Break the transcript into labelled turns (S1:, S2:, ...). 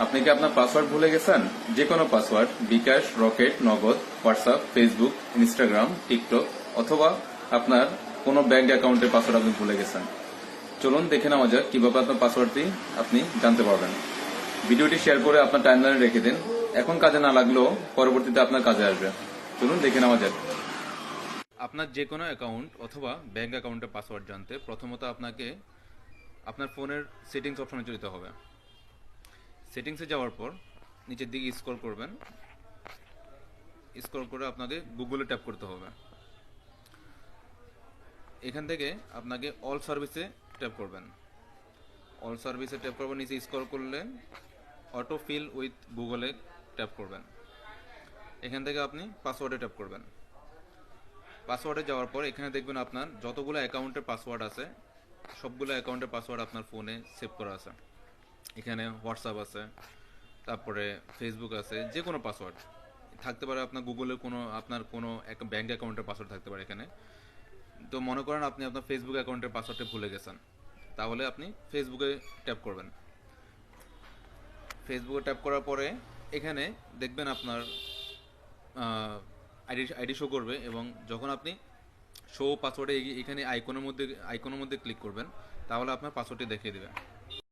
S1: আপনি কি আপনার পাসওয়ার্ড ভুলে গেছেন? যে কোনো পাসওয়ার্ড, বিকাশ, রকেট, নগদ, হোয়াটসঅ্যাপ, ফেসবুক, ইনস্টাগ্রাম, টিকটক অথবা আপনার কোনো ব্যাংক অ্যাকাউন্টের পাসওয়ার্ড আপনি ভুলে গেছেন। চলুন দেখে নেওয়া যাক কিভাবে আপনার পাসওয়ার্ডটি আপনি জানতে পারবেন। ভিডিওটি শেয়ার করে আপনার টাইমলাইনে রেখে দিন। এখন কাজে না লাগলেও পরবর্তীতে আপনার কাজে আসবে। চলুন দেখে নেওয়া যাক। আপনার যে কোনো অ্যাকাউন্ট অথবা ব্যাংক অ্যাকাউন্টের পাসওয়ার্ড জানতে প্রথমত আপনাকে আপনার ফোনের সেটিংস অপশনে যেতে হবে। সেটিংসে যাওয়ার পর নিচের দিকে স্ক্রল করবেন। স্ক্রল করে আপনাকে গুগলে ট্যাপ করতে হবে। এখান থেকে আপনাকে অল সার্ভিসে ট্যাপ করবেন। অল সার্ভিসে ট্যাপ করবেন, নিচে স্ক্রল করলে অটো ফিল উইথ গুগলে ট্যাপ করবেন। এখান থেকে আপনি পাসওয়ার্ডে ট্যাপ করবেন। পাসওয়ার্ডে যাওয়ার পর এখানে দেখবেন আপনার যতগুলো অ্যাকাউন্টের পাসওয়ার্ড আছে সবগুলো অ্যাকাউন্টের পাসওয়ার্ড আপনার ফোনে সেভ করা আছে। এখানে হোয়াটসঅ্যাপ আছে, তারপরে ফেসবুক আছে, যে কোনো পাসওয়ার্ড থাকতে পারে। আপনার গুগলের আপনার কোনো ব্যাঙ্ক অ্যাকাউন্টের পাসওয়ার্ড থাকতে পারে এখানে। তো মনে করেন আপনি আপনার ফেসবুক অ্যাকাউন্টের পাসওয়ার্ডটা ভুলে গেছেন, তাহলে আপনি ফেসবুকে ট্যাপ করবেন। ফেসবুকে ট্যাপ করার পরে এখানে দেখবেন আপনার আইডি শো করবে, এবং যখন আপনি শো পাসওয়ার্ডে এখানে আইকনের মধ্যে ক্লিক করবেন তাহলে আপনার পাসওয়ার্ডটি দেখিয়ে দেবে।